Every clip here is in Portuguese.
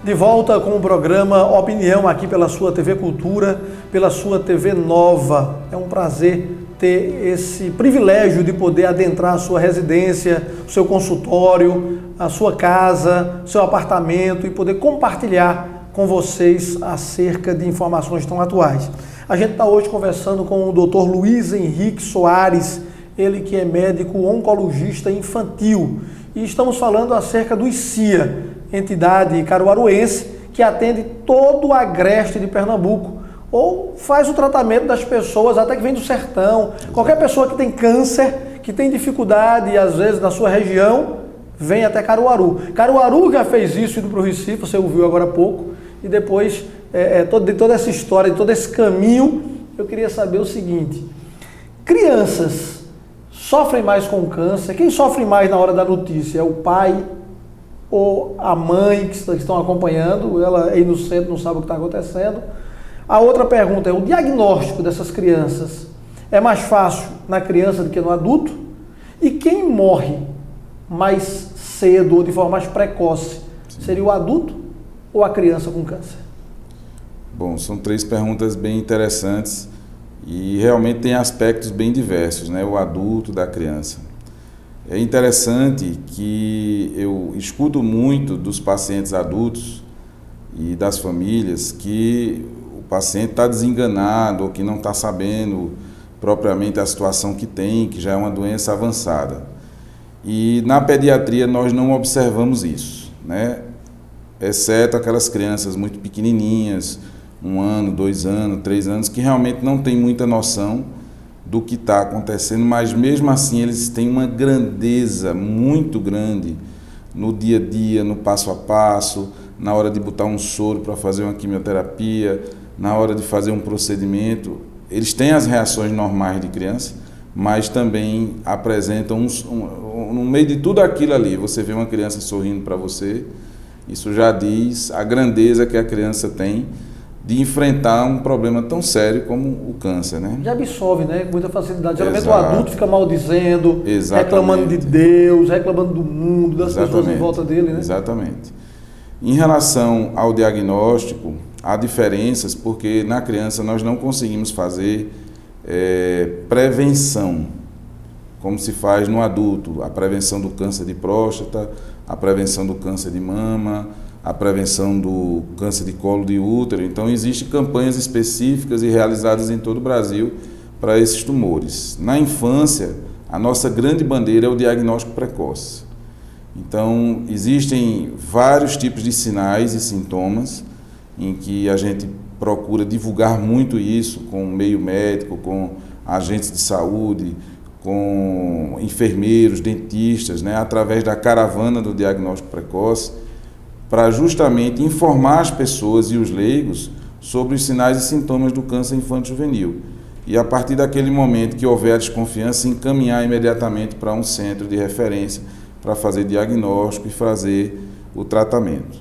De volta com o programa Opinião aqui pela sua TV Cultura, pela sua TV Nova. É um prazer ter esse privilégio de poder adentrar a sua residência, o seu consultório, a sua casa, o seu apartamento e poder compartilhar com vocês acerca de informações tão atuais. A gente está hoje conversando com o Dr. Luiz Henrique Soares, ele que é médico oncologista infantil. E estamos falando acerca do ICIA, entidade caruaruense que atende todo o agreste de Pernambuco, ou faz o tratamento das pessoas até que vem do sertão. Qualquer pessoa que tem câncer, que tem dificuldade, às vezes, na sua região, vem até Caruaru. Caruaru já fez isso indo para o Recife, você ouviu agora há pouco, e depois, de toda essa história, de todo esse caminho, eu queria saber o seguinte: crianças sofrem mais com câncer? Quem sofre mais na hora da notícia? É o pai ou a mãe que estão acompanhando? Ela é inocente, não sabe o que está acontecendo. A outra pergunta é: o diagnóstico dessas crianças é mais fácil na criança do que no adulto? E quem morre mais cedo ou de forma mais precoce, seria o adulto ou a criança com câncer? Bom, são três perguntas bem interessantes e realmente tem aspectos bem diversos, né? O adulto da criança. É interessante que eu escuto muito dos pacientes adultos e das famílias que o paciente está desenganado ou que não está sabendo propriamente a situação que tem, que já é uma doença avançada. E na pediatria nós não observamos isso, né? Exceto aquelas crianças muito pequenininhas, 1 ano, 2 anos, 3 anos, que realmente não tem muita noção do que está acontecendo, mas mesmo assim eles têm uma grandeza muito grande no dia a dia, no passo a passo, na hora de botar um soro para fazer uma quimioterapia, na hora de fazer um procedimento. Eles têm as reações normais de criança, mas também apresentam no meio de tudo aquilo ali, você vê uma criança sorrindo para você, isso já diz a grandeza que a criança tem de enfrentar um problema tão sério como o câncer, né? Já absolve, né? Com muita facilidade. Geralmente Exato. O adulto fica maldizendo, Exatamente. Reclamando de Deus, reclamando do mundo, das Exatamente. pessoas em volta dele, né? Exatamente. Em relação ao diagnóstico, há diferenças porque na criança nós não conseguimos fazer prevenção, como se faz no adulto, a prevenção do câncer de próstata, a prevenção do câncer de mama, a prevenção do câncer de colo de útero. Então, existem campanhas específicas e realizadas em todo o Brasil para esses tumores. Na infância, a nossa grande bandeira é o diagnóstico precoce. Então, existem vários tipos de sinais e sintomas em que a gente procura divulgar muito isso com o meio médico, com agentes de saúde, com enfermeiros, dentistas, né, através da caravana do diagnóstico precoce, para justamente informar as pessoas e os leigos sobre os sinais e sintomas do câncer infanto-juvenil. E a partir daquele momento que houver a desconfiança, encaminhar imediatamente para um centro de referência para fazer diagnóstico e fazer o tratamento.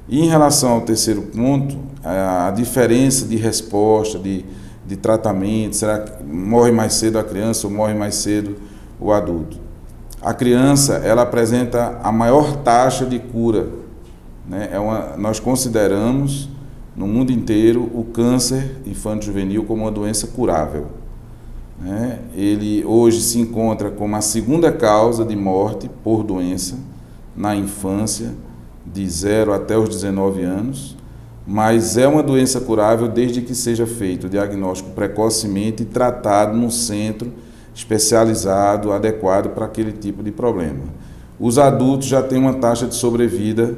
E em relação ao terceiro ponto, a diferença de resposta, de tratamento, será que morre mais cedo a criança ou morre mais cedo o adulto? A criança, ela apresenta a maior taxa de cura, né? Nós consideramos no mundo inteiro o câncer infanto-juvenil como uma doença curável, né? Ele hoje se encontra como a segunda causa de morte por doença na infância, de 0 até os 19 anos, mas é uma doença curável desde que seja feito o diagnóstico precocemente e tratado num centro especializado, adequado para aquele tipo de problema. Os adultos já têm uma taxa de sobrevida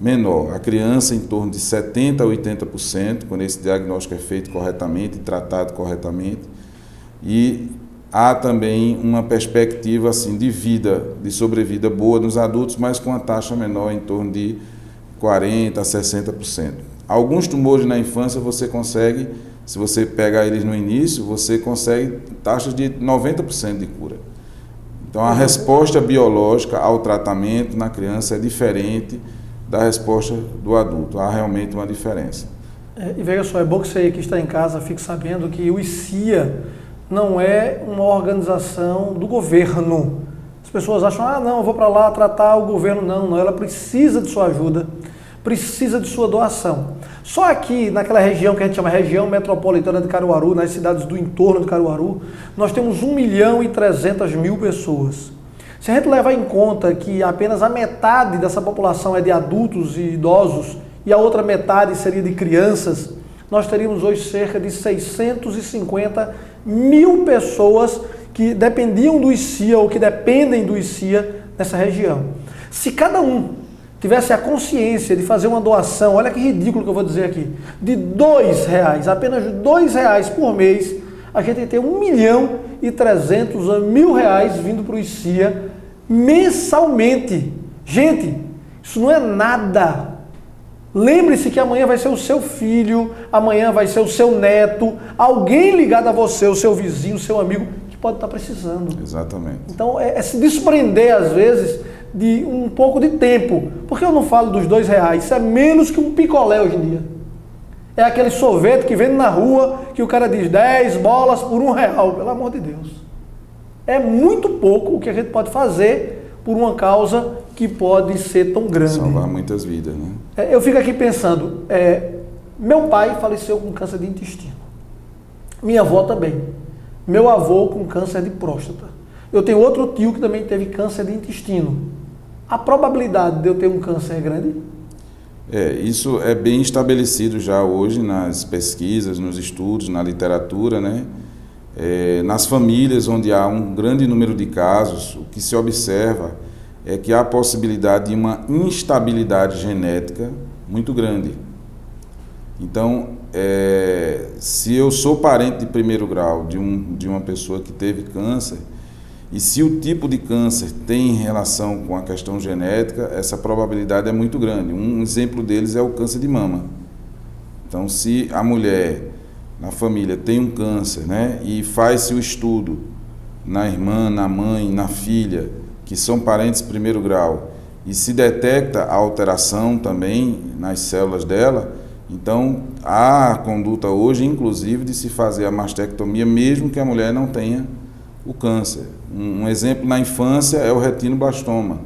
menor. A criança em torno de 70% a 80%, quando esse diagnóstico é feito corretamente e tratado corretamente. E há também uma perspectiva assim, de vida, de sobrevida boa nos adultos, mas com uma taxa menor em torno de 40% a 60%. Alguns tumores na infância você consegue, se você pegar eles no início, você consegue taxas de 90% de cura. Então a resposta biológica ao tratamento na criança é diferente da resposta do adulto. Há realmente uma diferença. E veja só, é bom que você que está em casa fique sabendo que o ICIA não é uma organização do governo. As pessoas acham, não, eu vou para lá tratar o governo. Não, ela precisa de sua ajuda. precisa de sua doação. Só aqui, naquela região que a gente chama região metropolitana de Caruaru, nas cidades do entorno de Caruaru, nós temos 1.300.000 pessoas. Se a gente levar em conta que apenas a metade dessa população é de adultos e idosos e a outra metade seria de crianças, nós teríamos hoje cerca de 650.000 pessoas que dependiam do ICIA ou que dependem do ICIA nessa região. Se cada um tivesse a consciência de fazer uma doação, olha que ridículo que eu vou dizer aqui, de R$2, apenas R$2 por mês, a gente tem 1.300.000 vindo para o ICIA mensalmente. Gente, isso não é nada. Lembre-se que amanhã vai ser o seu filho, amanhã vai ser o seu neto, alguém ligado a você, o seu vizinho, o seu amigo, que pode estar precisando. Exatamente. Então é se desprender, às vezes, de um pouco de tempo. Por que eu não falo dos R$2? Isso é menos que um picolé hoje em dia. É aquele sorvete que vende na rua, que o cara diz 10 bolas por R$1, pelo amor de Deus. É muito pouco o que a gente pode fazer por uma causa que pode ser tão grande. Salvar muitas vidas, né? Eu fico aqui pensando, meu pai faleceu com câncer de intestino. Minha avó também. Meu avô com câncer de próstata. Eu tenho outro tio que também teve câncer de intestino. A probabilidade de eu ter um câncer é grande? Isso é bem estabelecido já hoje nas pesquisas, nos estudos, na literatura, né? Nas famílias onde há um grande número de casos, o que se observa é que há a possibilidade de uma instabilidade genética muito grande. Então, se eu sou parente de primeiro grau de uma pessoa que teve câncer, e se o tipo de câncer tem relação com a questão genética, essa probabilidade é muito grande. Um exemplo deles é o câncer de mama. Então, se a mulher na família tem um câncer, né, e faz-se o estudo na irmã, na mãe, na filha, que são parentes de primeiro grau, e se detecta a alteração também nas células dela, então há a conduta hoje, inclusive, de se fazer a mastectomia, mesmo que a mulher não tenha o câncer. Um exemplo na infância é o retinoblastoma.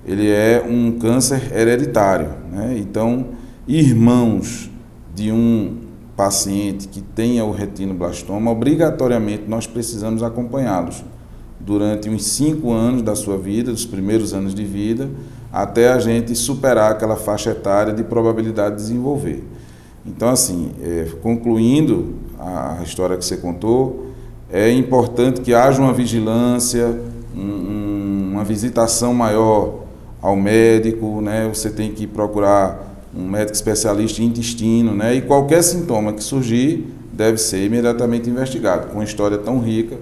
Ele é um câncer hereditário, né? Então, irmãos de um paciente que tenha o retinoblastoma, obrigatoriamente nós precisamos acompanhá-los durante uns 5 anos da sua vida, dos primeiros anos de vida, até a gente superar aquela faixa etária de probabilidade de desenvolver. Então, assim, concluindo a história que você contou, é importante que haja uma vigilância, uma visitação maior ao médico, né? Você tem que procurar um médico especialista em intestino, né? E qualquer sintoma que surgir deve ser imediatamente investigado, com uma história tão rica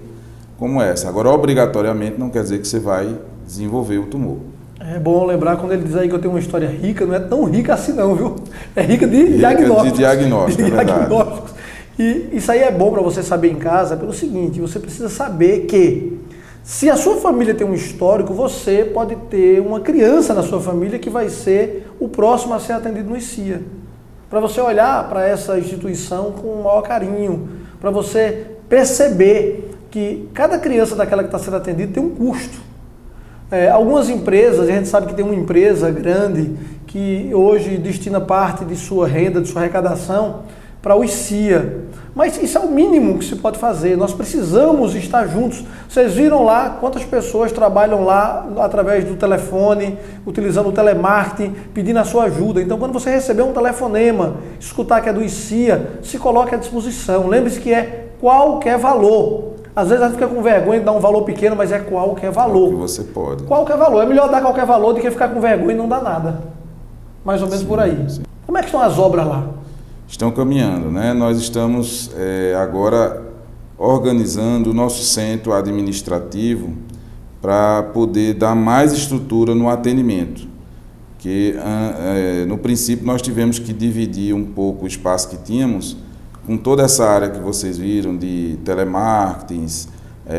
como essa. Agora, obrigatoriamente, não quer dizer que você vai desenvolver o tumor. É bom lembrar, quando ele diz aí que eu tenho uma história rica, não é tão rica assim não, viu? É rica de diagnósticos. De diagnóstico, é verdade. Diagnósticos. E isso aí é bom para você saber em casa, pelo seguinte, você precisa saber que se a sua família tem um histórico, você pode ter uma criança na sua família que vai ser o próximo a ser atendido no ICIA. Para você olhar para essa instituição com o maior carinho, para você perceber que cada criança daquela que está sendo atendida tem um custo. Algumas empresas, a gente sabe que tem uma empresa grande que hoje destina parte de sua renda, de sua arrecadação para o ICIA. Mas isso é o mínimo que se pode fazer. Nós precisamos estar juntos. Vocês viram lá quantas pessoas trabalham lá através do telefone, utilizando o telemarketing, pedindo a sua ajuda. Então, quando você receber um telefonema, escutar que é do ICIA, se coloque à disposição. Lembre-se que é qualquer valor. Às vezes a gente fica com vergonha de dar um valor pequeno, mas é qualquer valor. Que você pode. Qualquer valor. É melhor dar qualquer valor do que ficar com vergonha e não dar nada. Mais ou menos por aí. Sim. Como é que estão as obras lá? Estão caminhando, né? Nós estamos agora organizando o nosso centro administrativo para poder dar mais estrutura no atendimento. Que no princípio nós tivemos que dividir um pouco o espaço que tínhamos com toda essa área que vocês viram de telemarketing,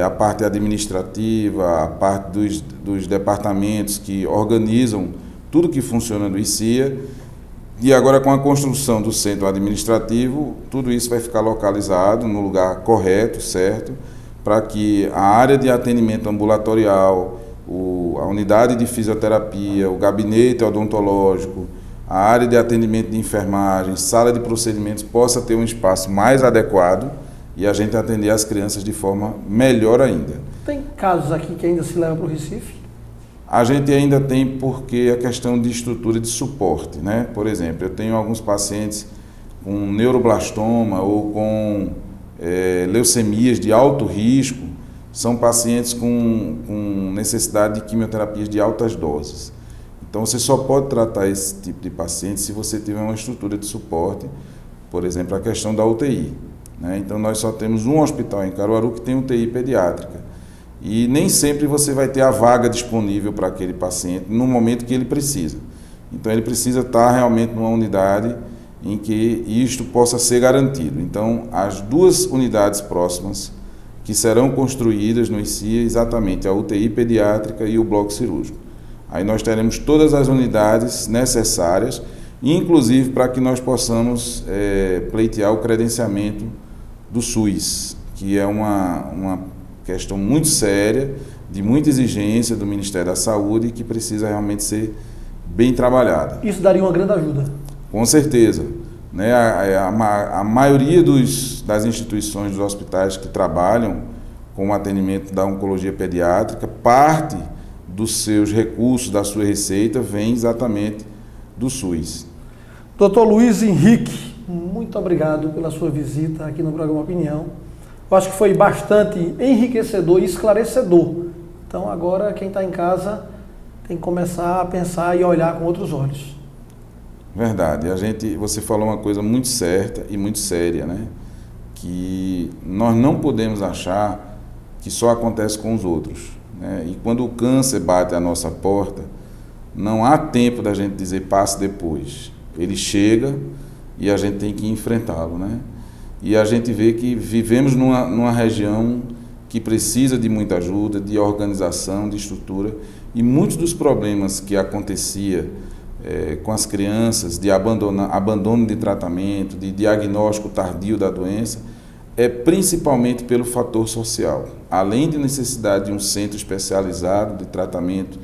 a parte administrativa, a parte dos departamentos que organizam tudo que funciona no ICIA. E agora, com a construção do centro administrativo, tudo isso vai ficar localizado no lugar correto, certo, para que a área de atendimento ambulatorial, a unidade de fisioterapia, o gabinete odontológico, a área de atendimento de enfermagem, sala de procedimentos possa ter um espaço mais adequado e a gente atender as crianças de forma melhor ainda. Tem casos aqui que ainda se leva para o Recife? A gente ainda tem porque a questão de estrutura de suporte, né? Por exemplo, eu tenho alguns pacientes com neuroblastoma ou com leucemias de alto risco, são pacientes com necessidade de quimioterapias de altas doses. Então você só pode tratar esse tipo de paciente se você tiver uma estrutura de suporte, por exemplo, a questão da UTI, né? Então nós só temos um hospital em Caruaru que tem UTI pediátrica. E nem sempre você vai ter a vaga disponível para aquele paciente no momento que ele precisa. Então ele precisa estar realmente numa unidade em que isto possa ser garantido. Então as duas unidades próximas que serão construídas no ICIA, exatamente a UTI pediátrica e o bloco cirúrgico. Aí nós teremos todas as unidades necessárias, inclusive para que nós possamos pleitear o credenciamento do SUS, que é uma questão muito séria, de muita exigência do Ministério da Saúde e que precisa realmente ser bem trabalhada. Isso daria uma grande ajuda? Com certeza. Né? A maioria das instituições, dos hospitais que trabalham com o atendimento da oncologia pediátrica, parte dos seus recursos, da sua receita, vem exatamente do SUS. Dr. Luiz Henrique, muito obrigado pela sua visita aqui no programa Opinião. Eu acho que foi bastante enriquecedor e esclarecedor. Então agora quem está em casa tem que começar a pensar e olhar com outros olhos. Verdade. Você falou uma coisa muito certa e muito séria, né? Que nós não podemos achar que só acontece com os outros, né? E quando o câncer bate à nossa porta, não há tempo da gente dizer passe depois. Ele chega e a gente tem que enfrentá-lo, né? E a gente vê que vivemos numa região que precisa de muita ajuda, de organização, de estrutura, e muitos dos problemas que acontecia com as crianças, de abandono de tratamento, de diagnóstico tardio da doença, é principalmente pelo fator social. Além de necessidade de um centro especializado de tratamento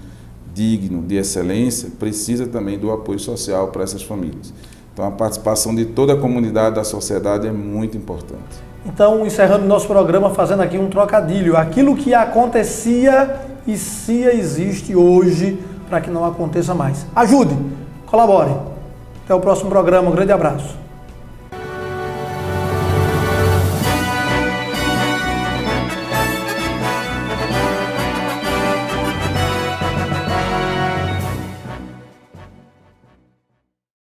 digno, de excelência, precisa também do apoio social para essas famílias. Então a participação de toda a comunidade, da sociedade é muito importante. Então, encerrando nosso programa, fazendo aqui um trocadilho. Aquilo que acontecia e se existe hoje para que não aconteça mais. Ajude, colabore. Até o próximo programa. Um grande abraço.